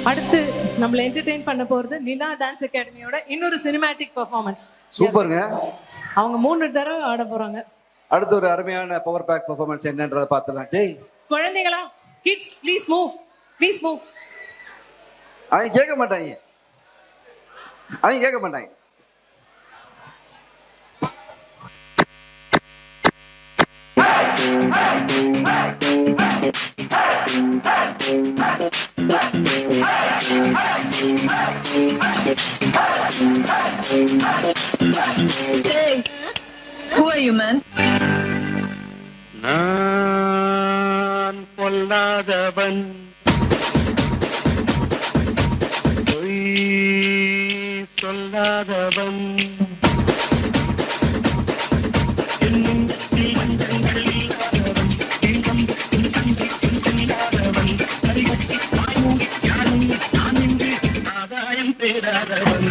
அடுத்து நம்மள என்டர்டெயின் பண்ண போறது நினா டான்ஸ் அகாடமியோட இன்னொரு சினிமேட்டிக் பெர்ஃபார்மன்ஸ். சூப்பருங்க. அவங்க 3 தடவை ஆட போறாங்க. அடுத்து ஒரு அருமையான பவர் பேக் பெர்ஃபார்மன்ஸ் என்னன்றதை பார்த்துலாம். டேய் குழந்தைகளா, kids please move, please move. அவங்க கேட்க மாட்டாங்க, அவங்க கேட்க மாட்டாங்க. Hey, who are you, man? நான் பொல்லாதவன், பொய் சொல்லாதவன், ஆதாயம் தேடாதவன்.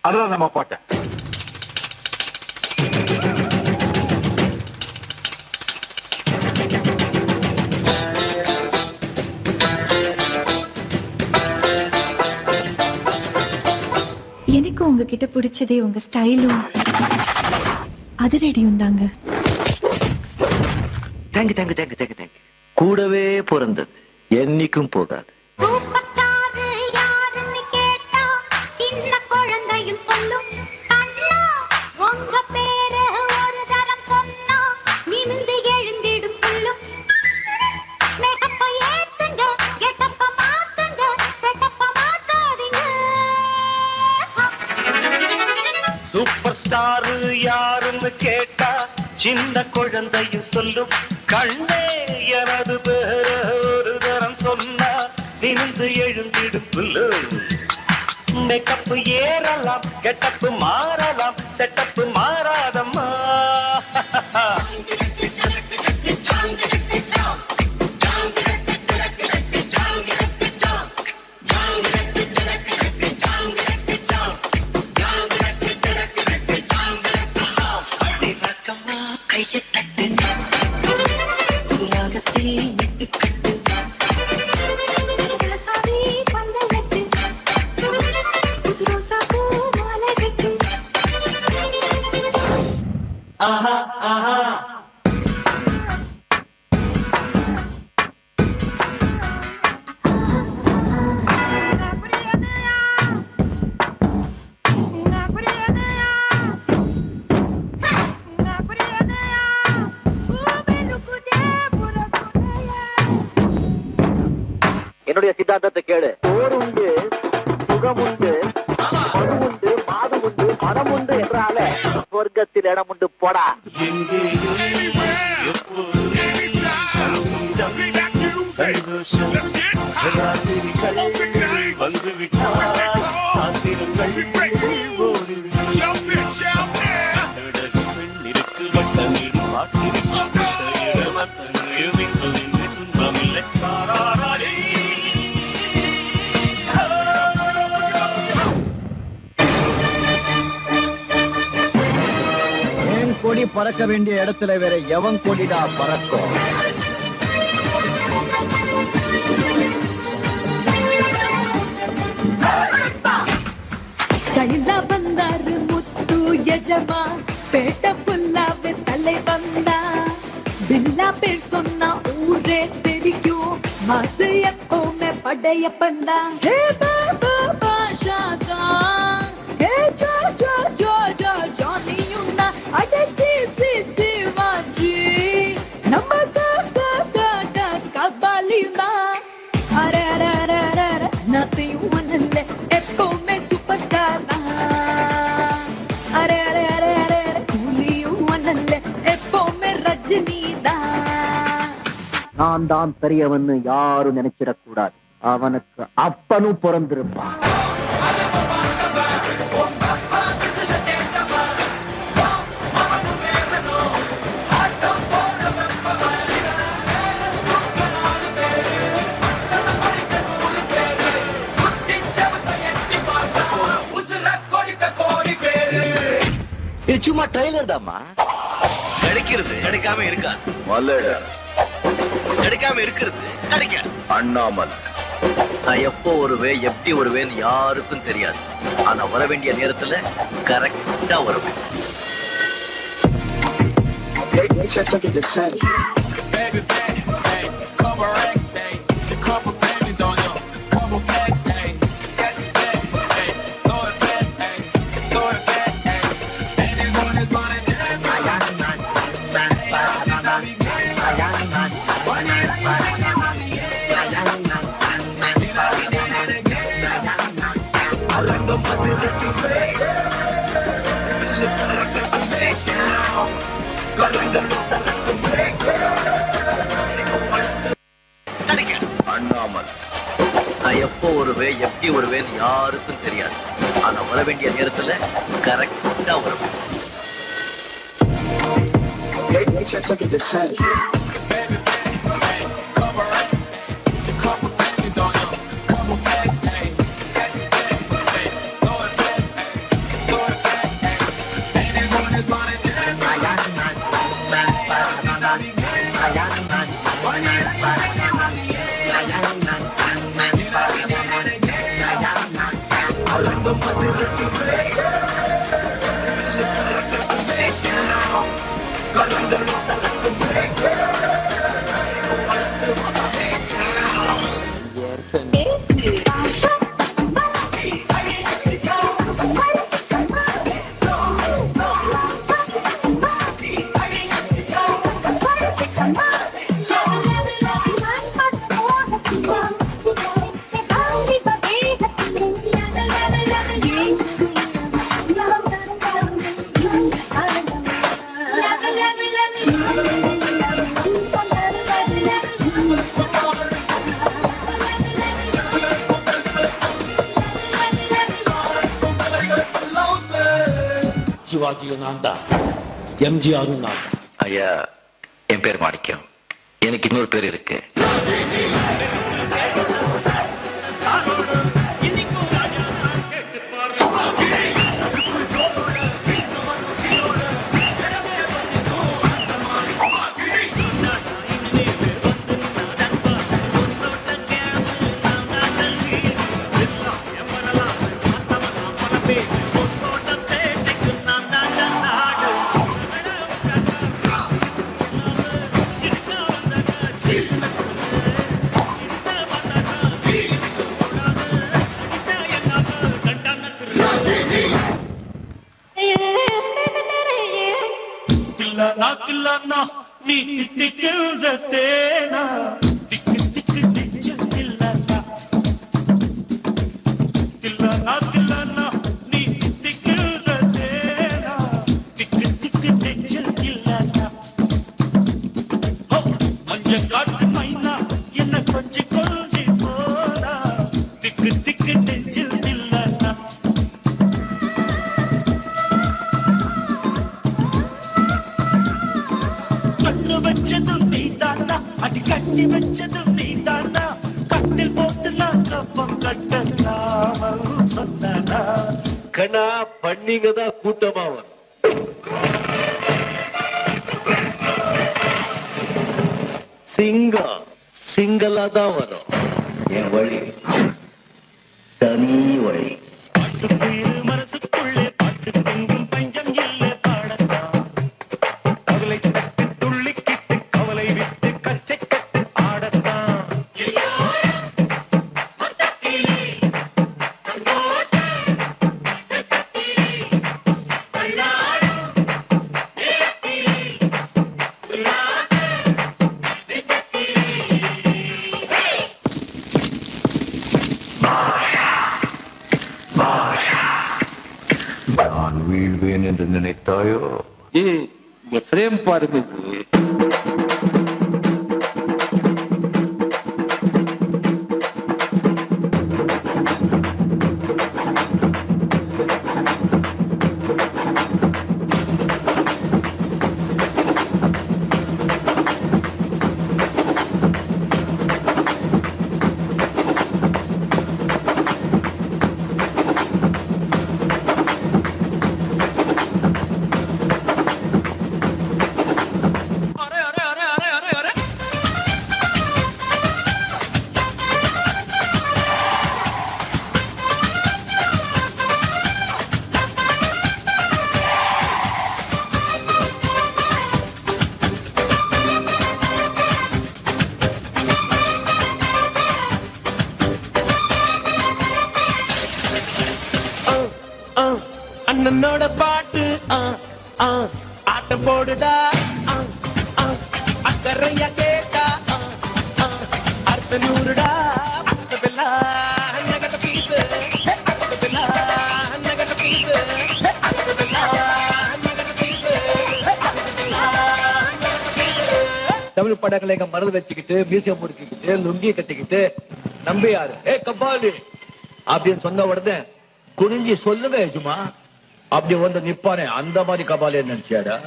அதுதான் நம்ம போட்டேன். எனக்கு உங்ககிட்ட பிடிச்சதே உங்க ஸ்டைலும் அதிரடியும் தாங்க. Thank you thank you thank you thank you thank you. கூடவே பிறந்தது என்னைக்கும் போகாது. சூப்பர் ஸ்டார் யாருன்னு கேட்டா சின்ன குழந்தையும் சொல்லும். கண்ணே எனது பேர ஒரு தரம் சொன்னா நிமிந்து எழுந்திடும் புல்லு. மேக்கப் ஏறலாம், கெட்டப்பு மாறலாம், செட்டப்பு மாறாதம்மா. ஆஹா ஆஹா என்னுடைய சித்தாந்தத்தை கேளு. சோறு உண்டு, சுகம் உண்டு, மது உண்டு, மாது உண்டு, மனம் உண்டு என்றால சொர்க்கத்தில் இடம் உண்டு போடா. கொடி பறக்க வேண்டிய இடத்துல வேற எவன் கொடிடா பறக்கும்? ஸ்டைலா வந்தாரு முத்து எஜமா, பேட்ட ஃபுல்லாவே தலை வந்தா. பில்லா பேர் சொன்னா ஊரே தெரியும், மாசு எப்பவுமே படையப்பந்தா. ஹே பாபா பாஷாதா, ஹே ஜோ ஜோ ஜோ ஜோ ஜானியும் நான் அட சி சி சி வாஜி. நம்ம கபாலியும் தான். அரே அரே அரே அரே நத்தையும் ஒன்னில்லை, எப்பவுமே சூப்பர் ஸ்டார் தான். அரே அரே அரே அரே கூலியும் ஒன்னில்லை, எப்பவுமே ரஜினி தான். நான் தான் பெரியவன்னு யாரும் நினைச்சிடக் கூடாது. அவனுக்கு அப்பனும் பிறந்திருப்பான். இது சும்மா ட்ரைலர் தாம்மா. கிடைக்கிறது கிடைக்காம இருக்கா? கிடைக்காம இருக்கிறது கிடைக்க அண்ணாமல் நான் எப்போ வருவேன் எப்படி வருவேன்னு யாருக்கும் தெரியாது. ஆனா வர வேண்டிய நேரத்துல கரெக்டா வருவேன். அண்ணாமல் நான் எப்போ வருவேன் எப்படி வருவேன்னு யாருக்கும் தெரியாது. ஆனா வர வேண்டிய நேரத்துல கரெக்டா வருவேன். சிவாஜியும் நான் தான், எம்ஜிஆரும் நான் தான். ஐயா, என் பேர் மாணிக்கம். எனக்கு இன்னொரு பேர் இருக்கு. நீ தித்திக்கின்ற தேனா திக்கு திக்கு நெஞ்சில் தில்லனா தில்லனா தில்லனா நீ தித்திக்கின்ற தேனா திக்கு திக்கு நெஞ்சில் தில்லனா. மஞ்ச காட்டு மைனா என்ன கொஞ்சி கொஞ்சி போனா திக்கு திக்கு நெஞ்சில் தில்லனா. வச்சதும் நீ தானா, அடி கட்டி வச்சதும் நீ தானா, கட்டில் போட்டு நான் கப்பம் கட்டலாமல் சொன்னா கண்ணா பண்ணிங்க தான் கூட்டமா வரும். சிங்கம் சிங்களா தான் வரும். என் வழி தனி வழி. மனசுக்குள்ளே பாட்டு பொங்கும் பஞ்சம் இல்லை பாடத்தான். அவளை தட்டு துள்ளிக்கிட்டு கவலை விட்டு கச்சை கட்டு ஆடத்தான். நான் வீழ்வேன் என்று நினைத்தாயோ? ஃப்ரேம் பாருங்க. கேட்டா அக்கறைய கேட்டா அர்த்த நூறுடா அர்த்த பில்லா நகட்ட பீஸ் அர்த்த பில்லா நகட்ட பீஸ் அர்த்த பில்லா நகட்ட பீஸ் தமிழ் படங்களை மறந்து வச்சுக்கிட்டு மியூசியம் முடிச்சுக்கிட்டு லுங்கியை கட்டிக்கிட்டு நம்பியாரு கபாலி அப்படின்னு சொன்ன உடனே குனிஞ்சி சொல்லுங்க எஜுமா அப்படி வந்து நிப்பானே அந்த மாதிரி கபாலி நினைச்சியாடா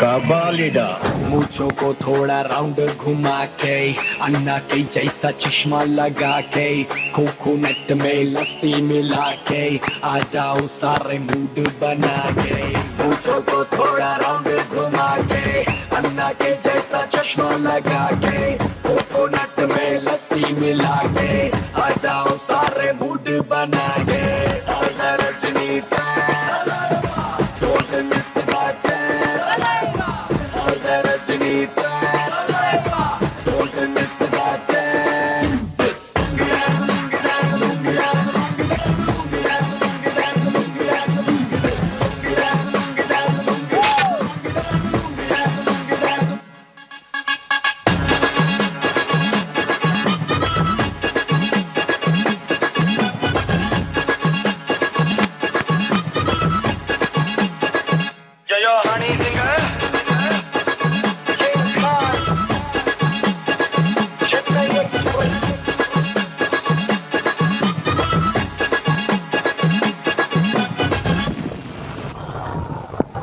कबालिडा मूछों को थोड़ा राउंड घुमा के अन्ना के जैसा चश्मा लगा के कोकोनट में लस्सी मिला के आ जाओ सारे मूड बना के मूछों को थोड़ा राउंड घुमा के अन्ना के जैसा चश्मा लगा के कोकोनट में लस्सी मिला के आ जाओ सारे मूड बना के और Rajni don't miss the chance Rajini fan, don't miss that chance. Yo, honey singer.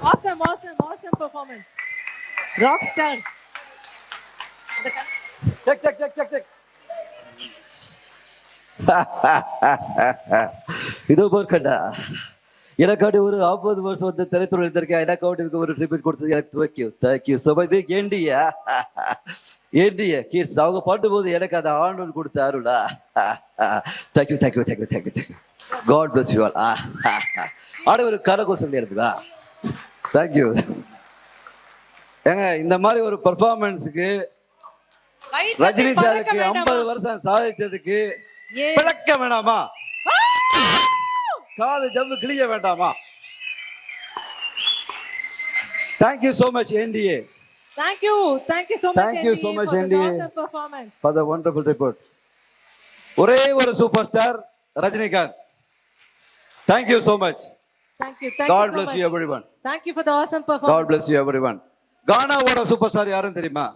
Awesome performance. Rock stars. Check. இதோ போர்க்கண்டா எனக்காண்டி ஒரு 50 வருஷம் வந்து திரைத்துறை இருந்திருக்கேன் எனக்காண்டி ஒரு ட்ரிபியூட் கொடுத்தது எனக்கு தேங்க்யூ ஸோ மச். இது ஏண்டிய கீஸ் அவங்க பாடும்போது எனக்கு அந்த ஆண்டவன் கொடுத்த அருளா. Thank you God bless you all. ஆட ஒரு கரகோசம் இருக்குதா? தேங்க்யூ. ஏங்க இந்த மாதிரி ஒரு பெர்ஃபார்மன்ஸுக்கு ரஜினி சாருக்கு 50 வருஷம் சாதிச்சதுக்கு விளக்க வேண்டாமா? காது ஜம்பு கிளிய வேண்டாமா? Thank you so much NDA. Thank you so much NDA for the awesome performance, for the wonderful report. ஒரே ஒரு super star Rajinikanth. Thank you so much. Thank you God so bless much. you everyone. Thank you for the awesome performance. God bless you everyone. கானாவோட super star யாருன்னு தெரியுமா?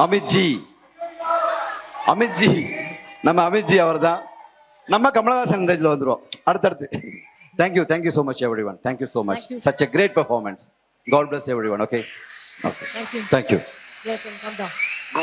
அமித்ஜி. நம்ம அமித்ஜி அவர்தான். நம்ம கமலஹாசன் ரேஞ்சில் வந்துருவோம் அடுத்தடுத்து. Thank you so much everyone. Thank you so much. Such a great performance. God bless everyone. Okay. Thank you. Thank you. Yes, come down. No,